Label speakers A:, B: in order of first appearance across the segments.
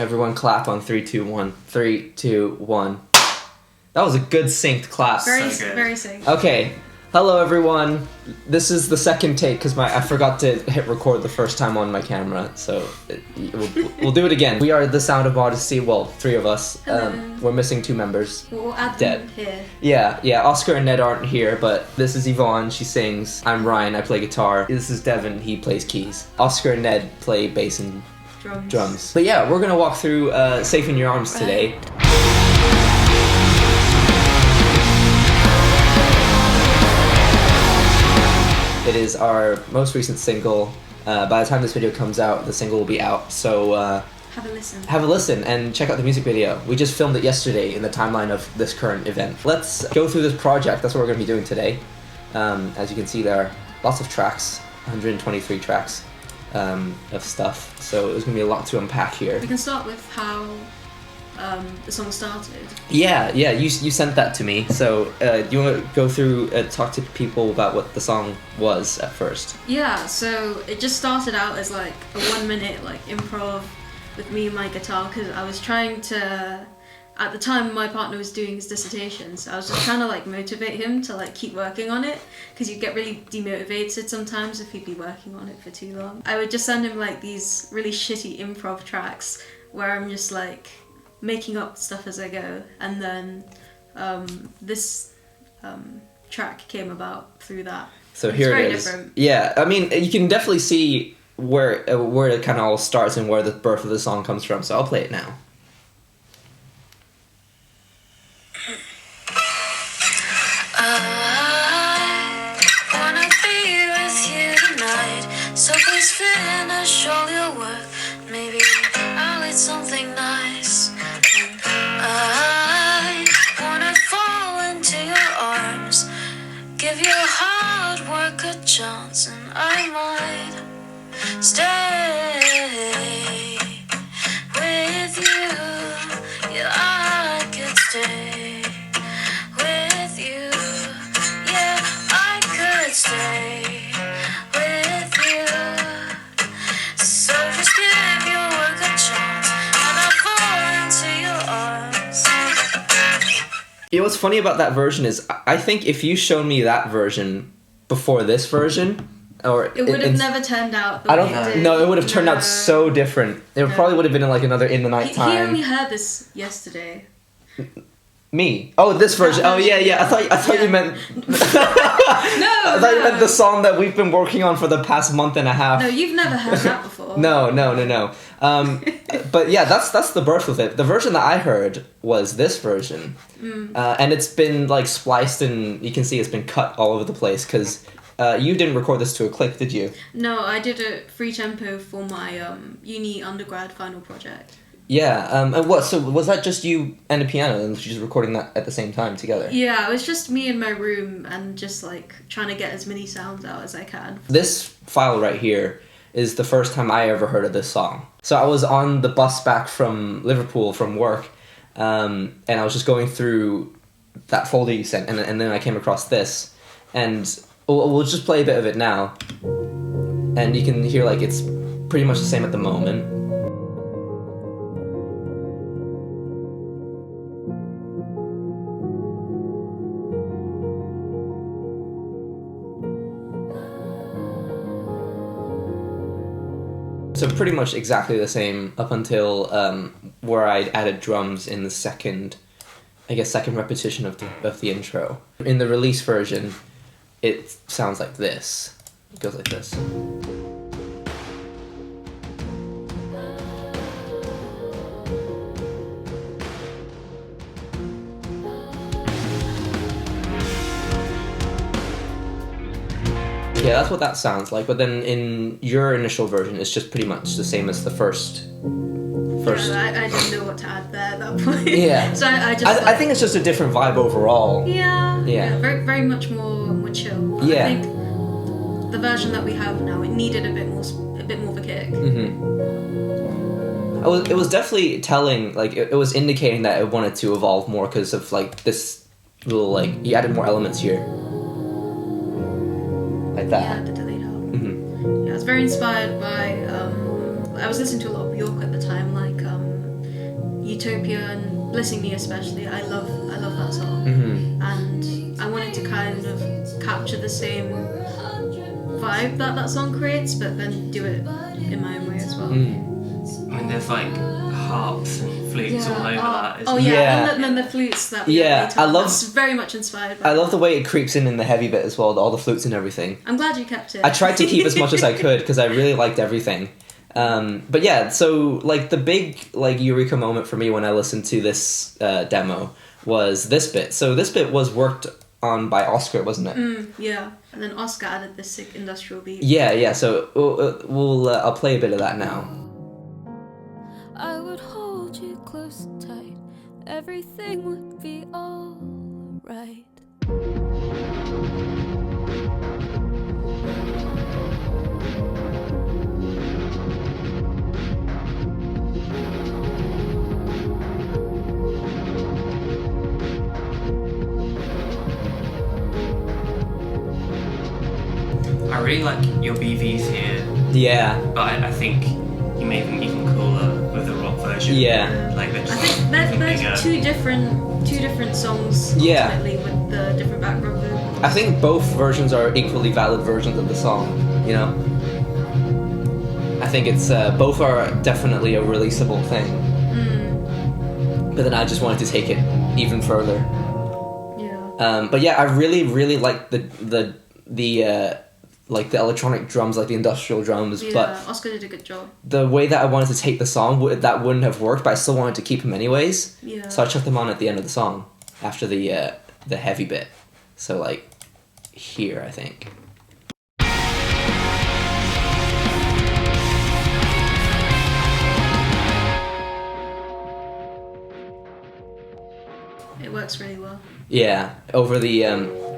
A: Everyone clap on 3, 2, 1. 3, 2, 1. That was a good synced clap.
B: Very synced.
A: Okay. Hello everyone. This is the second take because I forgot to hit record the first time on my camera, so we'll do it again. We are the Sound of Modesty. Well, 3 of us. We're missing 2 members.
B: We'll add them here.
A: Yeah. Oscar and Ned aren't here, but this is Yvonne. She sings. I'm Ryan. I play guitar. This is Devon. He plays keys. Oscar and Ned play bass and drums. But yeah, we're gonna walk through "Safe in Your Arms" today. It is our most recent single. By the time this video comes out, the single will be out, so
B: have a listen.
A: Have a listen and check out the music video. We just filmed it yesterday in the timeline of this current event. Let's go through this project. That's what we're going to be doing today. As you can see, there are lots of tracks, 123 tracks of stuff, so there's going to be a lot to unpack here.
B: We can start with how the song started.
A: Yeah, you sent that to me, so do you want to go through, talk to people about what the song was at first?
B: Yeah, so it just started out as like a 1-minute like improv with me and my guitar, because I was trying to, at the time my partner was doing his dissertation, so I was just trying to like motivate him to like keep working on it, because you get really demotivated sometimes if he'd be working on it for too long. I would just send him like these really shitty improv tracks where I'm just like making up stuff as I go, and then this track came about through that.
A: So here it is. Different. Yeah, I mean, you can definitely see where it kind of all starts and where the birth of the song comes from, so I'll play it now.
C: I wanna be with you tonight, so please finish all your work. Maybe I'll eat something nice. I wanna fall into your arms, give your hard work a chance, and I might stay with you. Yeah, I could stay with you. Yeah, I could stay with you. So just give your work a chance, and I'll fall into your arms.
A: You know what's funny about that version is I think if you showed me that version before this version, or
B: it would have never turned out the way it did.
A: No, it would have turned out so different. It probably would have been like another In the Night Time.
B: He only heard this yesterday.
A: Me? Oh, this version. Oh, yeah. I thought you meant.
B: No.
A: I thought you meant the song that we've been working on for the past month and a half.
B: No, you've never heard that before.
A: No. But yeah, that's the birth of it. The version that I heard was this version, and it's been like spliced, and you can see it's been cut all over the place because you didn't record this to a click, did you?
B: No, I did a free tempo for my uni undergrad final project.
A: Yeah, and what? So was that just you and a piano, and just recording that at the same time together?
B: Yeah, it was just me in my room and just like trying to get as many sounds out as I can.
A: This file right here is the first time I ever heard of this song. So I was on the bus back from Liverpool from work, and I was just going through that folder you sent, and then I came across this, and we'll just play a bit of it now, and you can hear like it's pretty much the same at the moment. So pretty much exactly the same up until where I added drums in the second repetition of the intro. In the release version, it sounds like this. It goes like this. Yeah, that's what that sounds like, but then in your initial version, it's just pretty much the same as the first.
B: Yeah, I didn't know what to add there at that point.
A: Yeah.
B: So
A: I think it's just a different vibe overall.
B: Yeah. Very, very much more chill.
A: Yeah.
B: I think the version that we have now, it needed a bit more of a kick.
A: Mm-hmm. It was definitely telling, like, it was indicating that it wanted to evolve more because of, like, this little, like, you added more elements here. Like that.
B: Yeah, the delayed album. Mm-hmm. Yeah, I was very inspired by, I was listening to a lot of Bjork at the time, like Utopia and Blissing Me especially, I love that song.
A: Mm-hmm.
B: And I wanted to kind of capture the same vibe that song creates, but then do it in my own way as well.
A: Mm.
D: I mean, there's like harps and flutes all over that.
B: Oh
D: isn't
B: yeah,
D: there?
B: and then the flutes that we
A: Yeah,
B: later,
A: I love-
B: that's very much inspired by
A: I love the way it creeps in the heavy bit as well, all the flutes and everything.
B: I'm glad you kept it.
A: I tried to keep as much as I could because I really liked everything. But yeah, so like the big like eureka moment for me when I listened to this demo was this bit. So this bit was worked on by Oscar, wasn't it?
B: Yeah, and then Oscar added this sick industrial beat.
A: Yeah. So I'll play a bit of that now.
C: I would hold you close and tight. Everything would be alright.
D: I really like your BVs here,
A: Yeah.
D: but I think you made them even cooler with the rock version.
A: Yeah.
D: Like they're
B: I
D: just
B: think
D: even
B: there's
D: bigger.
B: two different songs
A: Yeah.
B: ultimately with the different background vocals.
A: I think both versions are equally valid versions of the song, you know? I think it's both are definitely a releasable thing. But then I just wanted to take it even further.
B: Yeah.
A: But yeah, I really like the like the electronic drums, like the industrial drums.
B: Yeah,
A: But
B: Oscar did a good job.
A: the way that I wanted to take the song, that wouldn't have worked. But I still wanted to keep them anyways.
B: Yeah.
A: So I chucked them on at the end of the song, after the heavy bit. So like here, I think.
B: It works really well.
A: Yeah, over the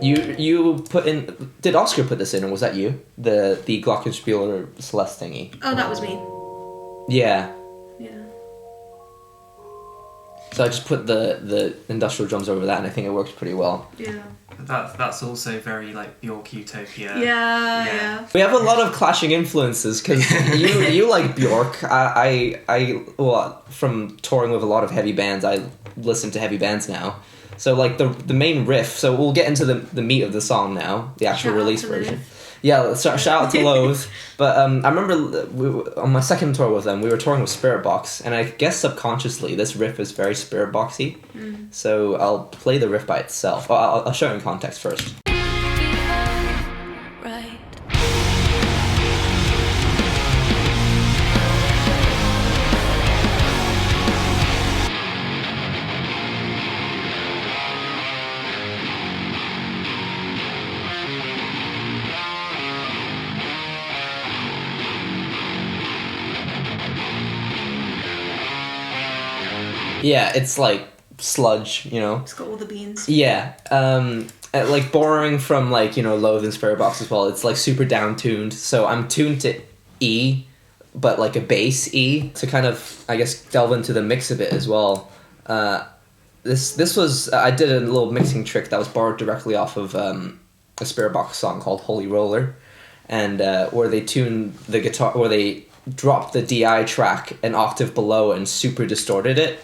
A: you put in. Did Oscar put this in, or was that you? The Glockenspiel Celeste thingy.
B: Oh, that was me.
A: Yeah.
B: Yeah.
A: So I just put the industrial drums over that, and I think it worked pretty well.
B: Yeah.
D: That's also very like Bjork Utopia.
B: Yeah.
A: We have a lot of clashing influences because you like Bjork. I well, from touring with a lot of heavy bands, I listen to heavy bands now. So like the main riff. So we'll get into the meat of the song now, the actual
B: Shout out
A: release
B: to
A: version.
B: Loathe.
A: Yeah, shout out to Loathe. But I remember on my second tour with them, we were touring with Spirit Box, and I guess subconsciously this riff is very Spirit Boxy. So I'll play the riff by itself. I'll show it in context first.
C: Right.
A: Yeah, it's like sludge, you know.
B: It's got all the beans.
A: Yeah, like borrowing from like, you know, Loathe and Spirit Box as well. It's like super down tuned. So I'm tuned to E, but like a bass E to kind of, I guess, delve into the mix a bit as well. This was I did a little mixing trick that was borrowed directly off of a Spirit Box song called Holy Roller, and where they tuned the guitar, where they dropped the DI track an octave below and super distorted it.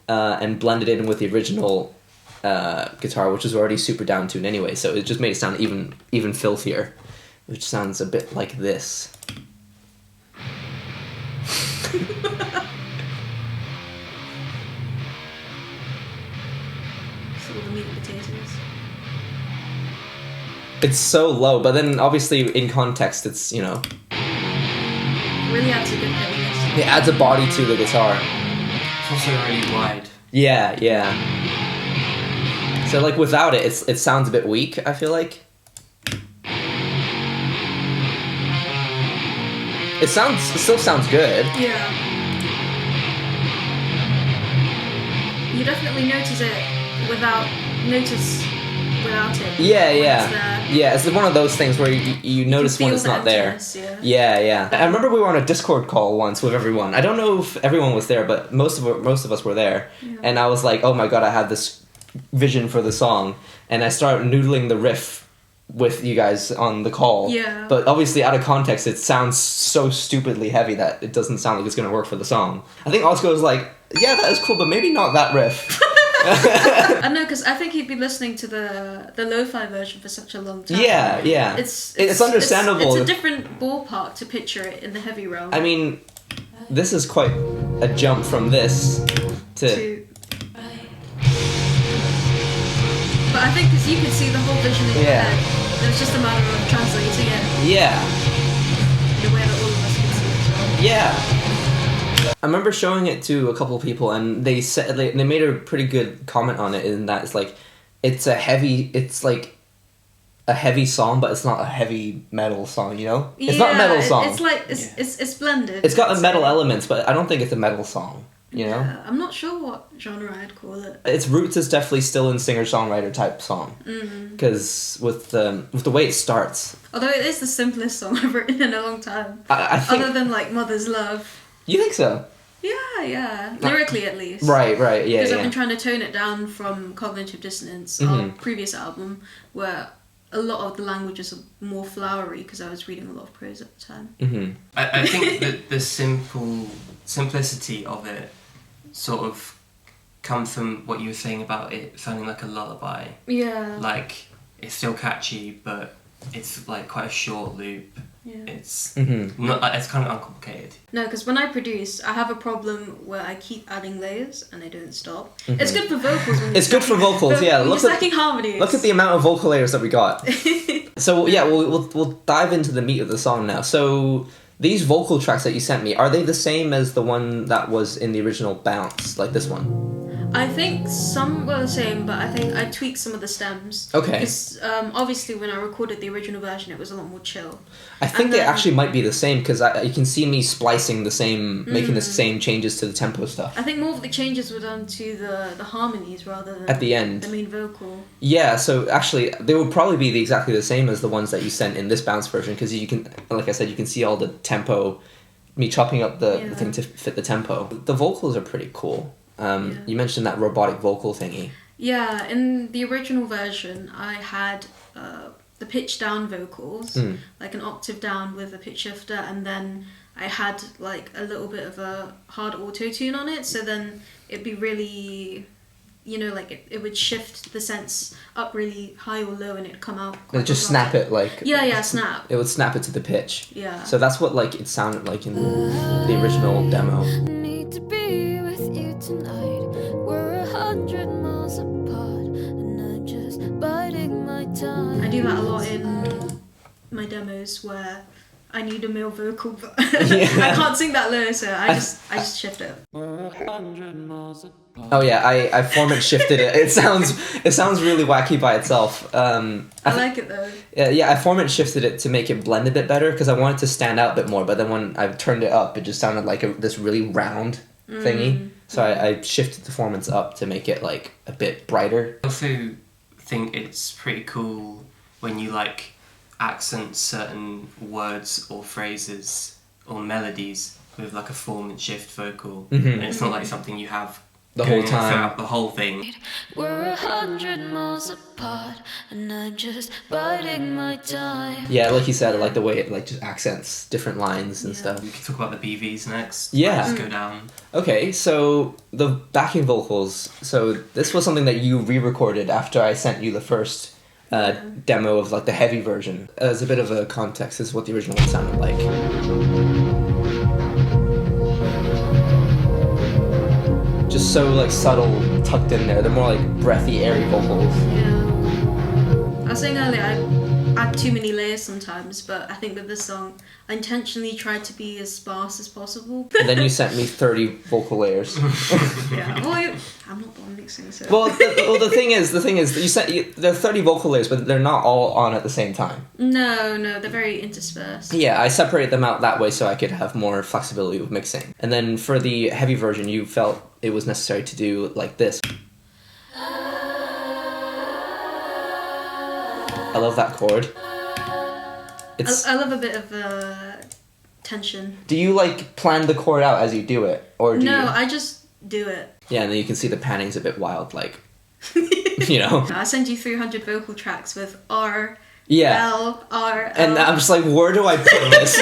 A: And blended it in with the original guitar, which was already super down tuned anyway, so it just made it sound even filthier, which sounds a bit like this.
B: So all the meat and potatoes.
A: It's so low, but then obviously in context, it's, you know,
B: Really adds a good heaviness.
A: it adds a body to the guitar.
D: It's also really wide.
A: Yeah. So like without it, it sounds a bit weak, I feel like. It still sounds good.
B: Yeah. You definitely notice it without it.
A: Yeah.
B: when it's there.
A: Yeah, it's one of those things where you notice when
B: feel
A: it's
B: the
A: not there.
B: emptiness,
A: Yeah. I remember we were on a Discord call once with everyone. I don't know if everyone was there, but most of us were there.
B: Yeah.
A: And I was like, oh my god, I have this vision for the song. And I started noodling the riff with you guys on the call.
B: Yeah.
A: But obviously out of context, it sounds so stupidly heavy that it doesn't sound like it's going to work for the song. I think Oscar was like, Yeah, that is cool, but maybe not that riff.
B: I know, because I think he'd been listening to the lo-fi version for such a long time.
A: Yeah. It's understandable.
B: It's a different ballpark to picture it in the heavy realm.
A: I mean, this is quite a jump from this to...
B: But I think because you could see the whole vision in your head, it was just a matter of translating it.
A: Yeah.
B: The way that all of us can see it as well.
A: Yeah. I remember showing it to a couple of people, and they said they made a pretty good comment on it. In that it's like it's like a heavy song, but it's not a heavy metal song. You know, it's not a metal song.
B: It's like it's blended.
A: It's got metal elements, but I don't think it's a metal song. You know,
B: I'm not sure what genre I'd call it.
A: Its roots is definitely still in singer-songwriter type song, because with the way it starts.
B: Although it is the simplest song I've written in a long time,
A: I think,
B: other than like Mother's Love.
A: You think so?
B: Yeah. Lyrically, at least.
A: Right, yeah.
B: Because I've been trying to tone it down from Cognitive Dissonance, our previous album, where a lot of the languages are more flowery because I was reading a lot of prose at the time.
D: I think that the simplicity of it sort of comes from what you were saying about it sounding like a lullaby.
B: Yeah.
D: Like, it's still catchy, but it's like quite a short loop.
B: Yeah.
D: It's not. It's kind of uncomplicated.
B: No, because when I produce, I have a problem where I keep adding layers and they don't stop. It's good for vocals.
A: It's good for vocals. Yeah,
B: look at harmonies.
A: Look at the amount of vocal layers that we got. So yeah, we'll dive into the meat of the song now. So these vocal tracks that you sent me, are they the same as the one that was in the original Bounce, like this one?
B: I think some were the same, but I think I tweaked some of the stems.
A: Okay.
B: Because obviously when I recorded the original version, it was a lot more chill.
A: I think they actually might be the same, because you can see me splicing the same, making the same changes to the tempo stuff.
B: I think more of the changes were done to the harmonies rather than
A: at the end.
B: The main vocal.
A: Yeah, so actually they would probably be exactly the same as the ones that you sent in this Bounce version, because you can, like I said, you can see all the tempo, me chopping up the thing to fit the tempo. The vocals are pretty cool. You mentioned that robotic vocal thingy.
B: Yeah, in the original version, I had the pitch down vocals, like an octave down with a pitch shifter, and then I had like a little bit of a hard auto-tune on it, so then it'd be really, like it would shift the sense up really high or low, and it'd come out quite
A: just snap it like...
B: Yeah, snap.
A: It would snap it to the pitch.
B: Yeah.
A: So that's what like it sounded like in the original demo.
C: Need to be with you tonight. We're 100 miles apart, and I'm just biding my time.
B: I do that a lot in my demos where I need a male vocal, but I can't sing that low, so I just shift it.
A: Oh yeah, I format shifted it. It sounds really wacky by itself.
B: I like it though.
A: Yeah, I format shifted it to make it blend a bit better because I want it to stand out a bit more. But then when I turned it up, it just sounded like this really round thingy. So I shifted the formants up to make it like a bit brighter.
D: I also think it's pretty cool when you like accent certain words or phrases or melodies with like a form and shift vocal, and it's not like something you have
A: the whole time
D: throughout the whole thing.
C: We're 100 miles apart, and I'm just biding my time.
A: Yeah, like you said, I like the way it like just accents different lines and stuff.
D: We can talk about the BVs next.
A: Yeah.
D: Just go down.
A: Okay, so the backing vocals. So this was something that you re-recorded after I sent you the first demo of like the heavy version. As a bit of a context, this is what the original one sounded like. Just so like subtle, tucked in there. They're more like breathy, airy vocals.
B: Yeah. I was saying earlier, I add too many layers sometimes, but I think with this song, I intentionally tried to be as sparse as possible.
A: And then you sent me 30 vocal layers.
B: Yeah. Well, I'm not the one mixing, so.
A: Well, the thing is, you sent there are 30 vocal layers, but they're not all on at the same time.
B: No, they're very interspersed.
A: Yeah, I separated them out that way so I could have more flexibility with mixing. And then for the heavy version, you felt it was necessary to do like this. I love that chord.
B: I love a bit of tension.
A: Do you like plan the chord out as you do it, or do you?
B: No, I just do it.
A: Yeah, and then you can see the panning's a bit wild, like, you know.
B: I send you 300 vocal tracks with R,
A: yeah.
B: L, R, L.
A: And I'm just like, where do I put this?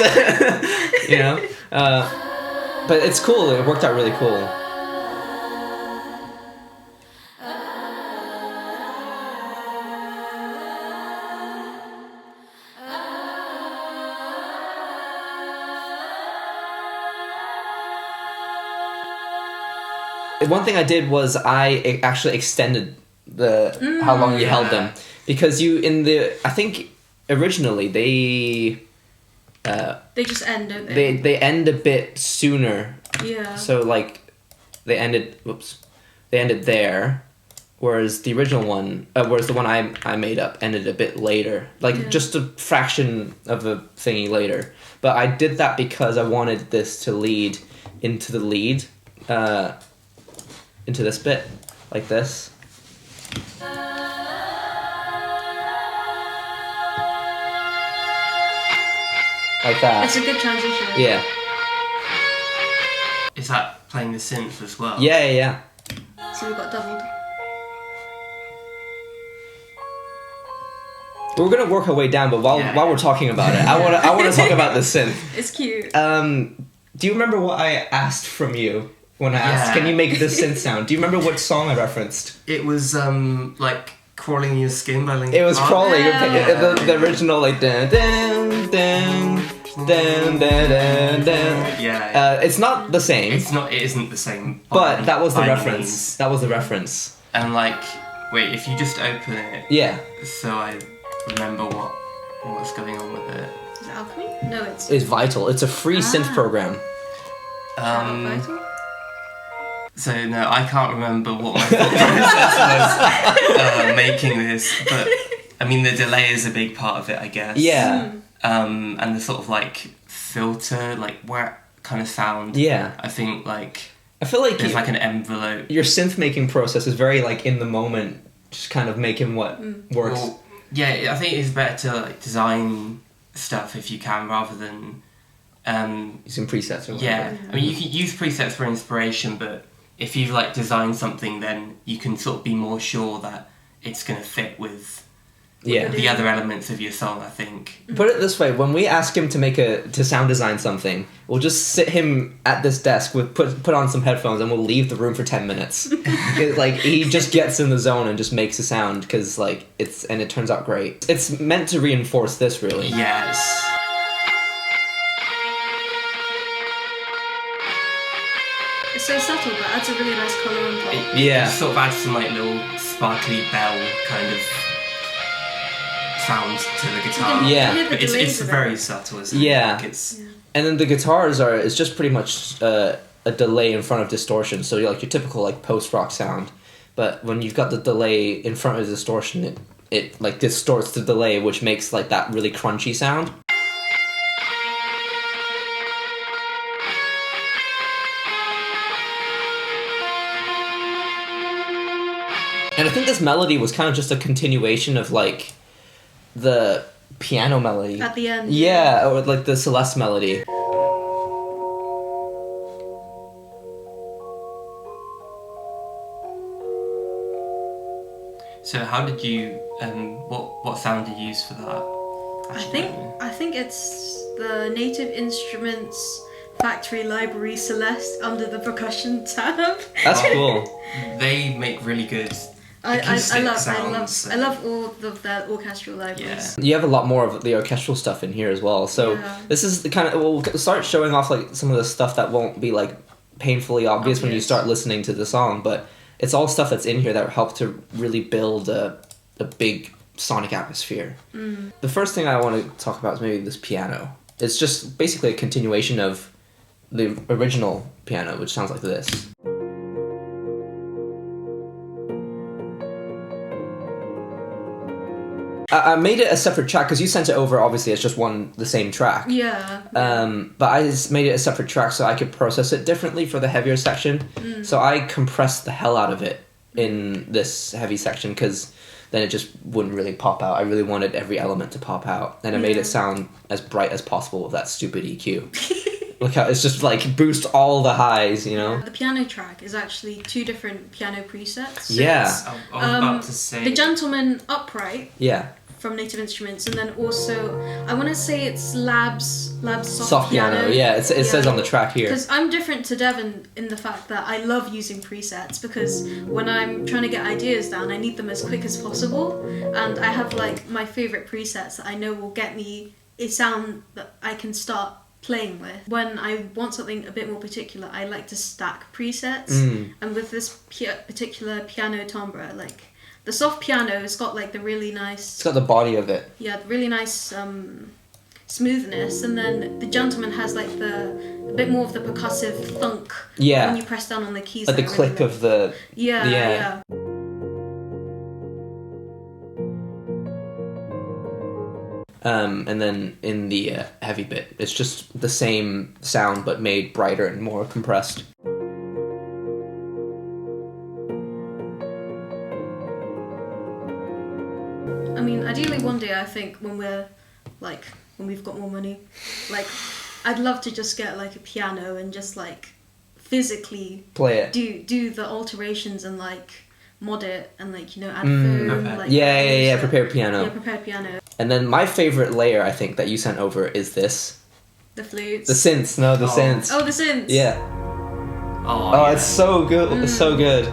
A: You know? But it's cool. It worked out really cool. one thing I did was I actually extended how long you held them, because I think originally they
B: just end, don't they?
A: They end a bit sooner.
B: Yeah.
A: So like they ended there, whereas the original one, whereas the one I made up ended a bit later, like just a fraction of a thingy later. But I did that because I wanted this to lead into the lead, into this bit, like this. Like that.
B: It's a good transition.
A: Yeah.
D: Is that playing the synth as well?
A: Yeah.
B: So we got doubled.
A: We're gonna work our way down, but while we're talking about it, I wanna talk about the synth.
B: It's cute.
A: Do you remember what I asked from you when I asked, can you make this synth sound? Do you remember what song I referenced?
D: It was like Crawling in Your Skin by Linkin
A: It was
D: Park.
A: Crawling. The original like dun dun dun dun dun dun dun.
D: Yeah.
A: It's not the same.
D: It isn't the same.
A: But that was the
D: by any
A: reference.
D: means.
A: That was the reference.
D: And like, wait, if you just open it.
A: Yeah.
D: So I remember what's going on with it.
B: Is it Alchemy? No, it's
A: Vital. It's a free synth program.
B: Vital.
D: So no, I can't remember what my thought process was making this, but I mean the delay is a big part of it, I guess.
A: Yeah.
D: And the sort of like filter, like where kind of sound.
A: Yeah.
D: I think like
A: I feel like
D: there's like an envelope.
A: your synth making process is very like in the moment, just kind of making what works.
D: Well, yeah, I think it's better to like design stuff if you can rather than
A: Using presets or whatever.
D: yeah. I mean you can use presets for inspiration, but if you've like designed something, then you can sort of be more sure that it's going to fit with
A: Yeah.
D: the other elements of your song, I think.
A: Put it this way: when we ask him to sound design something, we'll just sit him at this desk with put on some headphones, and we'll leave the room for 10 minutes. Like he just gets in the zone and just makes a sound because like it turns out great. It's meant to reinforce this really.
D: Yes.
B: It's so subtle, but adds a really nice colour on top.
A: Yeah.
D: It sort of adds some like little sparkly bell kind of sound to the guitar.
A: Yeah.
B: The
D: But it's
B: delays of it.
D: very subtle, isn't it?
A: Yeah.
D: Like it's
A: And then the guitars it's just pretty much a delay in front of distortion. So you're like your typical like post rock sound, but when you've got the delay in front of the distortion, it like distorts the delay, which makes like that really crunchy sound. And I think this melody was kind of just a continuation of like the piano melody
B: At the end.
A: Yeah, or like the Celeste melody.
D: So how did you what sound did you use for that?
B: I think it's the Native Instruments Factory Library Celeste under the percussion tab.
A: That's cool.
D: They make really good
B: I
D: acoustic
B: love
D: sounds.
B: I love all of their orchestral libraries.
A: You have a lot more of the orchestral stuff in here as well. So this is the kind of we'll start showing off like some of the stuff that won't be like painfully obvious when you start listening to the song, but it's all stuff that's in here that help to really build a big sonic atmosphere. The first thing I want to talk about is maybe this piano. It's just basically a continuation of the original piano, which sounds like this. I made it a separate track because you sent it over. Obviously, it's just the same track.
B: Yeah.
A: But I just made it a separate track so I could process it differently for the heavier section. So I compressed the hell out of it in this heavy section because then it just wouldn't really pop out. I really wanted every element to pop out, and I made it sound as bright as possible with that stupid EQ. Look how it's just like boost all the highs, you know.
B: The piano track is actually 2 different piano presets. So
A: Yeah.
B: it's,
D: I was about to say
B: the Gentleman Upright
A: Yeah.
B: from Native Instruments, and then also I want to say it's Lab's
A: Soft piano. Yeah, it says on the track here.
B: Because I'm different to Devon in the fact that I love using presets because when I'm trying to get ideas down, I need them as quick as possible, and I have like my favorite presets that I know will get me a sound that I can start playing with. When I want something a bit more particular, I like to stack presets. And with this particular piano timbre, like the soft piano, it's got like the really nice...
A: It's got the body of it.
B: Yeah, the really nice smoothness, and then the gentleman has like a bit more of the percussive thunk when you press down on the keys.
A: Like the click of the...
B: Yeah.
A: And then in the heavy bit, it's just the same sound but made brighter and more compressed.
B: I mean, ideally one day I think when we've got more money, like I'd love to just get like a piano and just like physically
A: play it.
B: Do the alterations and like mod it and like, you know, add foam.
A: Okay.
B: Like,
A: prepared piano.
B: Yeah, prepared piano.
A: And then my favorite layer, I think, that you sent over is this.
B: The flutes.
A: The synths, no, the synths.
B: Oh, the synths.
A: Yeah.
D: Oh,
A: yeah. It's so good. It's so good.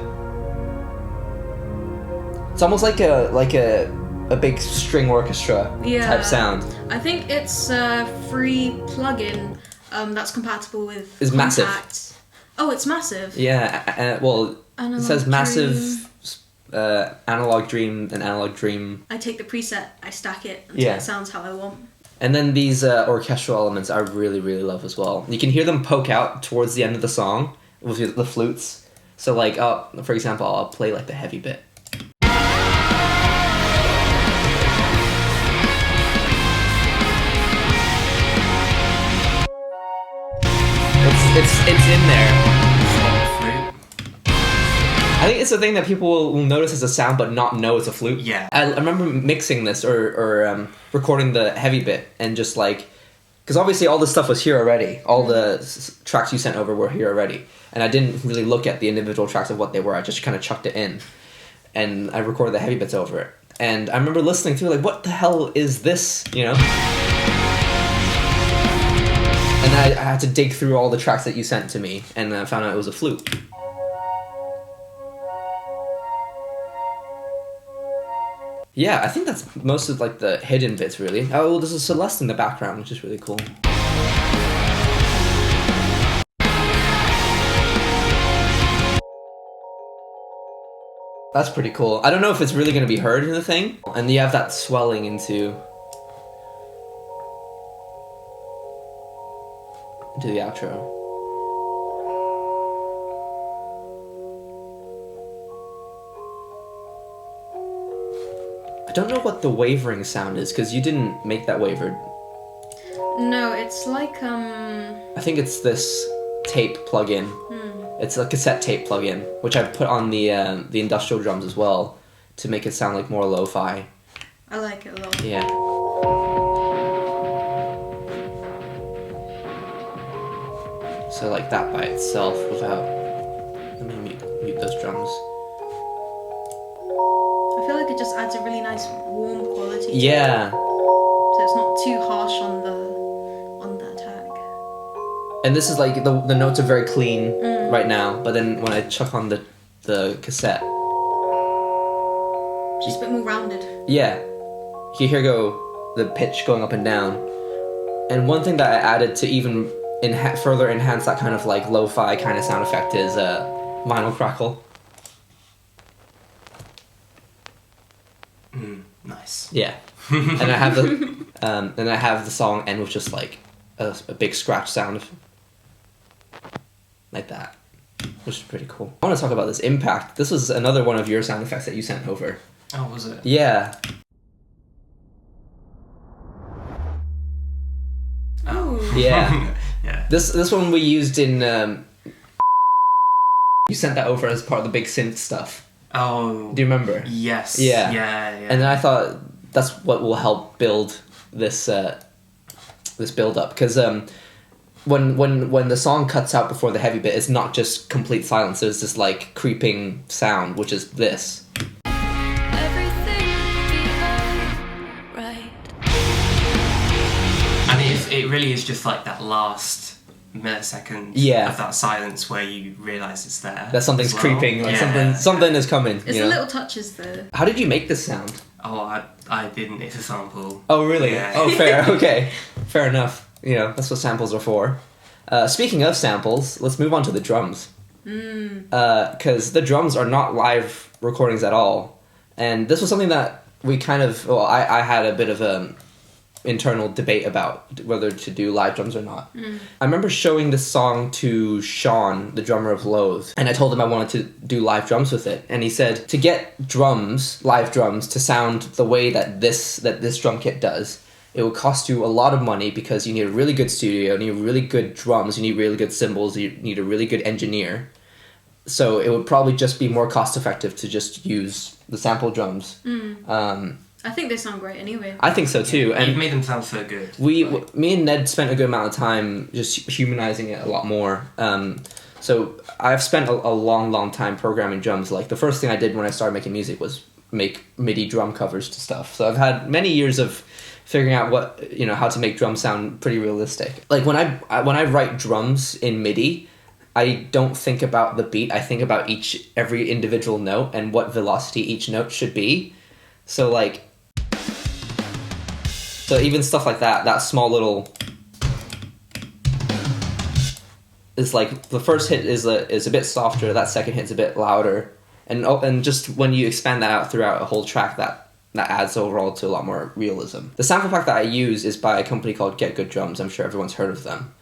A: It's almost like a big string orchestra type sound.
B: I think it's a free plugin that's compatible with
A: It's
B: Contact.
A: massive.
B: Oh, it's massive.
A: Yeah, well, it says massive Analog Dream and Analog Dream.
B: I take the preset, I stack it until it sounds how I want.
A: And then these orchestral elements I really, really love as well. You can hear them poke out towards the end of the song with the flutes. So like, for example, I'll play like the heavy bit. It's in there. I think it's the thing that people will notice as a sound but not know it's a flute.
D: Yeah.
A: I remember mixing this or recording the heavy bit and just like... Because obviously all this stuff was here already. All the tracks you sent over were here already. And I didn't really look at the individual tracks of what they were. I just kind of chucked it in. And I recorded the heavy bits over it. And I remember listening through like, what the hell is this? You know? And I had to dig through all the tracks that you sent to me. And I found out it was a flute. Yeah, I think that's most of like the hidden bits really. Oh, well, there's a Celeste in the background, which is really cool. That's pretty cool. I don't know if it's really going to be heard in the thing. And you have that swelling into the outro. I don't know what the wavering sound is, because you didn't make that wavered.
B: No, it's like,
A: I think it's this tape plug-in. It's a cassette tape plug-in, which I've put on the industrial drums as well, to make it sound like more lo-fi.
B: I like it a lot.
A: Yeah. So like that by itself without... Let me mute those drums.
B: I feel like it just adds a really nice warm quality.
A: Yeah.
B: So it's not too harsh on the attack.
A: And this is like the notes are very clean right now, but then when I chuck on the cassette,
B: just a bit more rounded.
A: Yeah. You hear the pitch going up and down. And one thing that I added to even further enhance that kind of like lo-fi kind of sound effect is vinyl crackle.
D: Nice.
A: Yeah. And I have the song end with just like a big scratch sound like that, which is pretty cool. I want to talk about this impact. This was another one of your sound effects that you sent over.
D: Oh, was it?
A: Yeah.
B: Oh.
A: Yeah.
D: Yeah.
A: This one we used in. You sent that over as part of the big synth stuff.
D: Oh.
A: Do you remember?
D: Yes.
A: Yeah.
D: Yeah.
A: And then I thought that's what will help build this build up, because when the song cuts out before the heavy bit, it's not just complete silence. There's this like creeping sound, which is this.
C: Everything will be alright.
D: And it really is just like that last millisecond of that silence where you realise it's there.
A: That something's creeping, like something is coming.
B: It's the little touches though.
A: How did you make this sound?
D: Oh, I didn't. It's a sample.
A: Oh, really?
D: Yeah.
A: Oh, fair. Okay. Fair enough. You know, that's what samples are for. Speaking of samples, let's move on to the drums. Because the drums are not live recordings at all. And this was something that we kind of... Well, I had a bit of a internal debate about whether to do live drums or not. I remember showing this song to Sean, the drummer of Loathe, and I told him I wanted to do live drums with it, and he said to get drums, live drums, to sound the way that this drum kit does, it will cost you a lot of money because you need a really good studio, you need really good drums, you need really good cymbals, you need a really good engineer. So it would probably just be more cost effective to just use the sample drums.
B: I think they sound great anyway.
A: I think so too. And
D: you've made them sound so good.
A: Me and Ned spent a good amount of time just humanizing it a lot more. So I've spent a long time programming drums. Like the first thing I did when I started making music was make MIDI drum covers to stuff. So I've had many years of figuring out how to make drums sound pretty realistic. Like when I write drums in MIDI, I don't think about the beat. I think about every individual note and what velocity each note should be. So even stuff like that small little is like the first hit is a bit softer, that second hit's a bit louder, and just when you expand that out throughout a whole track, that adds overall to a lot more realism. The sample pack that I use is by a company called Get Good Drums. I'm sure everyone's heard of them.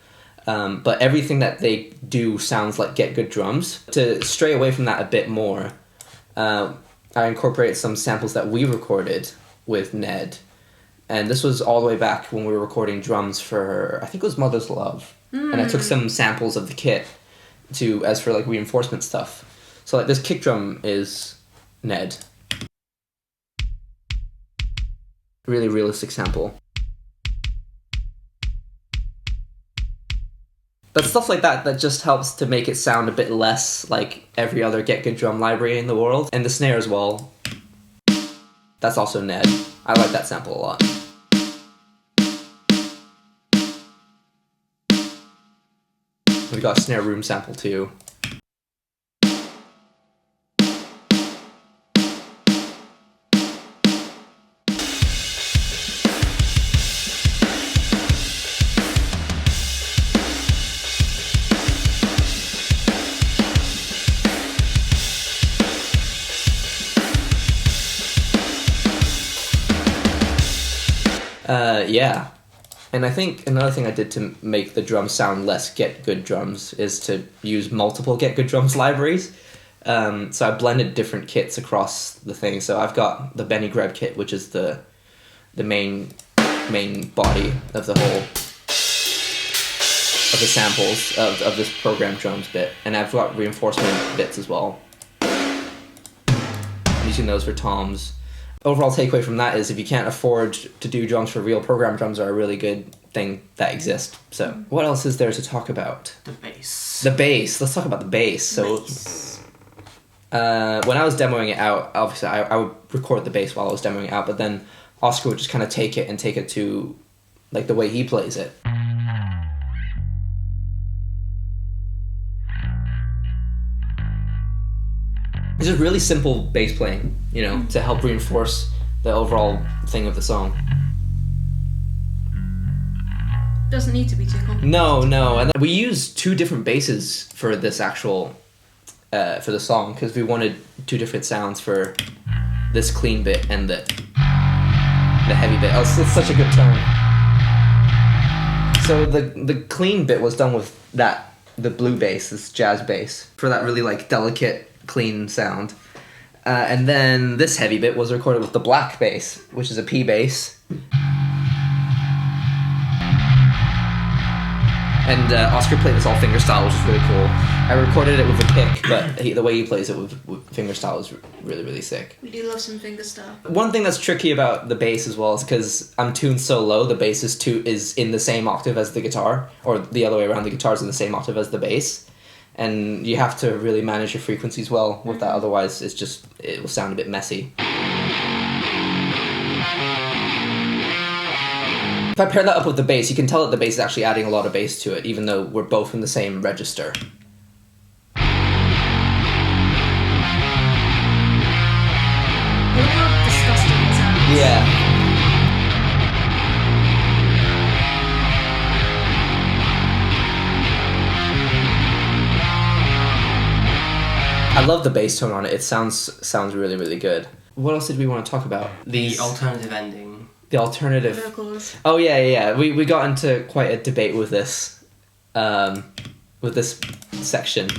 A: But everything that they do sounds like Get Good Drums. To stray away from that a bit more, I incorporated some samples that we recorded with Ned. And this was all the way back when we were recording drums for, I think it was Mother's Love. And I took some samples of the kit as for like reinforcement stuff. So like this kick drum is Ned. Really realistic sample. But stuff like that just helps to make it sound a bit less like every other Get Good Drum library in the world. And the snare as well. That's also Ned. I like that sample a lot. We got a snare room sample too. Yeah. And I think another thing I did to make the drums sound less Get Good Drums is to use multiple Get Good Drums libraries. So I blended different kits across the thing. So I've got the Benny Greb kit, which is the main body of the whole of the samples of this programmed drums bit, and I've got reinforcement bits as well. I'm using those for toms. Overall takeaway from that is if you can't afford to do drums for real, programmed drums are a really good thing that exist. So what else is there to talk about?
D: The bass.
A: The bass. Let's talk about the bass. So when I was demoing it out, obviously I would record the bass while I was demoing it out, but then Oscar would just kind of take it to like the way he plays it. It's just really simple bass playing, to help reinforce the overall thing of the song.
B: Doesn't need to be too complicated.
A: No, and we used 2 different basses for this actual, for the song, because we wanted 2 different sounds for this clean bit and the heavy bit. Oh, it's such a good tone. So the clean bit was done with the blue bass, this jazz bass, for that really like delicate, clean sound. And then this heavy bit was recorded with the black bass, which is a P bass. And Oscar played this all fingerstyle, which is really cool. I recorded it with a pick, but the way he plays it with fingerstyle is really, really sick.
B: We do love some fingerstyle.
A: One thing that's tricky about the bass as well is because I'm tuned so low, the bass is in the same octave as the guitar, or the other way around, the guitar's in the same octave as the bass. And you have to really manage your frequencies well with that, otherwise it will sound a bit messy. If I pair that up with the bass, you can tell that the bass is actually adding a lot of bass to it, even though we're both in the same register.
B: A little disgusting sound.
A: Yeah. I love the bass tone on it. It sounds really, really good. What else did we want to talk about?
D: The alternative ending.
A: The alternative.
B: Vocals.
A: Oh yeah. We got into quite a debate with this section.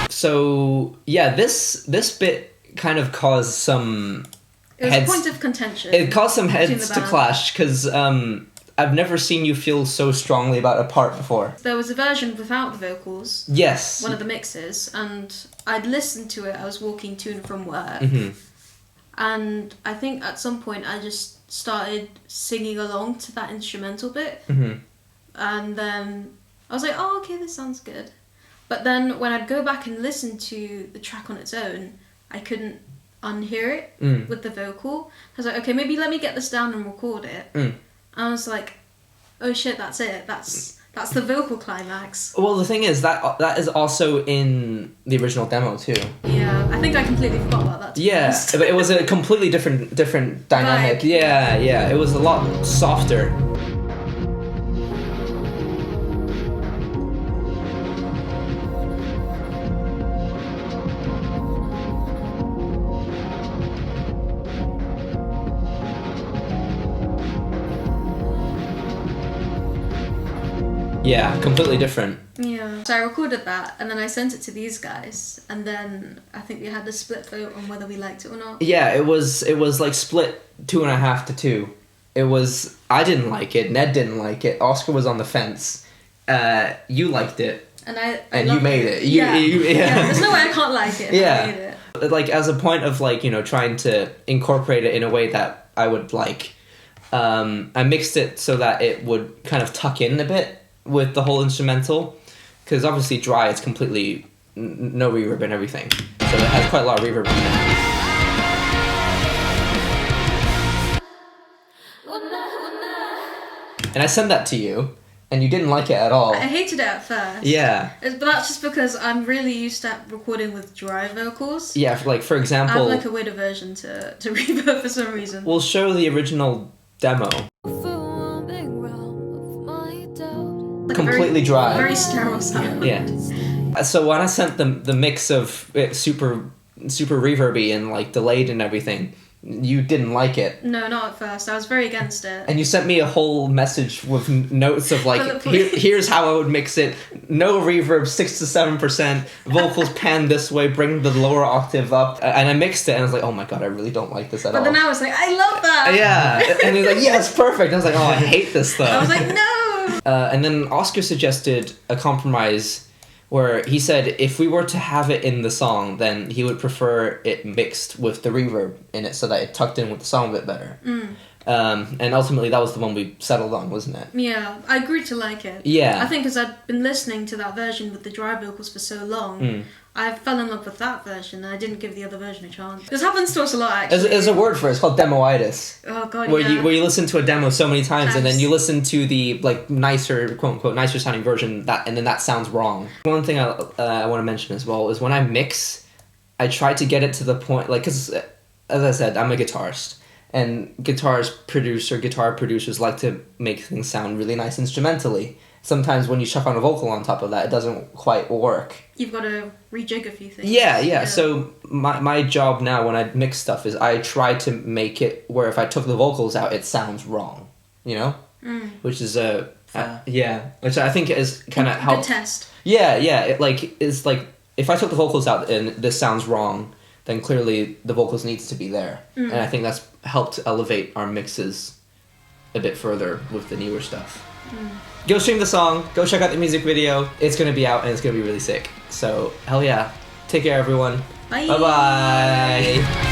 A: So yeah, this bit kind of caused some.
B: It was a point of contention.
A: It caused some heads to clash because I've never seen you feel so strongly about a part before.
B: There was a version without the vocals.
A: Yes.
B: One of the mixes, and I'd listened to it. I was walking to and from work, and I think at some point I just started singing along to that instrumental bit, and then I was like, "Oh, okay, this sounds good." But then when I'd go back and listen to the track on its own, I couldn't unhear it with the vocal. I was like, okay, maybe let me get this down and record it. And I was like, oh shit, that's it. That's the vocal climax.
A: Well, the thing is that is also in the original demo too.
B: Yeah, I think I completely forgot about that.
A: Yeah, but it was a completely different dynamic.
B: Vibe.
A: Yeah, it was a lot softer. Yeah, completely different.
B: Yeah. So I recorded that, and then I sent it to these guys, and then I think we had a split vote on whether we liked it or not.
A: Yeah, it was like split 2.5 to 2. It was, I didn't like it, Ned didn't like it, Oscar was on the fence. You liked it.
B: And
A: you made it.
B: Yeah. There's no way I can't like it. I made it.
A: Like as a point of like, trying to incorporate it in a way that I would like, I mixed it so that it would kind of tuck in a bit with the whole instrumental, because obviously dry, it's completely no reverb and everything, so it has quite a lot of reverb in it. And I sent that to you, and you didn't like it at all.
B: I hated it at first.
A: Yeah.
B: But that's just because I'm really used to recording with dry vocals.
A: Yeah, for example...
B: I have like a weird aversion to reverb for some reason.
A: We'll show the original demo.
B: Like
A: completely dry.
B: Very sterile sound.
A: Yeah. So when I sent the mix of it super reverby and like delayed and everything, you didn't like it.
B: No, not at first. I was very against it.
A: And you sent me a whole message with notes of like, here's how I would mix it. No reverb, 6 to 7%. Vocals pan this way, bring the lower octave up. And I mixed it and I was like, oh my god, I really don't like this at all.
B: But then I was like, I love that.
A: Yeah. And he was like, yeah, it's perfect. I was like, oh, I hate this though.
B: I was like, no.
A: And then Oscar suggested a compromise where he said if we were to have it in the song, then he would prefer it mixed with the reverb in it so that it tucked in with the song a bit better. And ultimately that was the one we settled on, wasn't it?
B: Yeah, I agreed to like it.
A: Yeah.
B: I think because I'd been listening to that version with the dry vocals for so long, I fell in love with that version and I didn't give the other version a chance. This happens to us a lot, actually.
A: There's a word for it. It's called demoitis.
B: Oh god,
A: where
B: yeah.
A: you listen to a demo so many times and then you listen to the like nicer, quote unquote, nicer sounding version and then that sounds wrong. One thing I want to mention as well is when I mix, I try to get it to the point, like, because as I said, I'm a guitarist. And guitar producers like to make things sound really nice instrumentally. Sometimes when you chuck on a vocal on top of that, it doesn't quite work.
B: You've got to rejig a few things.
A: Yeah. So my job now when I mix stuff is I try to make it where if I took the vocals out, it sounds wrong. Which is which I think is kind of helped.
B: Good test.
A: Yeah. It's like if I took the vocals out and this sounds wrong, then clearly the vocals needs to be there. And I think that's helped elevate our mixes a bit further with the newer stuff. Go stream the song, go check out the music video. It's going to be out and it's going to be really sick. So, hell yeah. Take care, everyone.
B: Bye.
A: Bye-bye.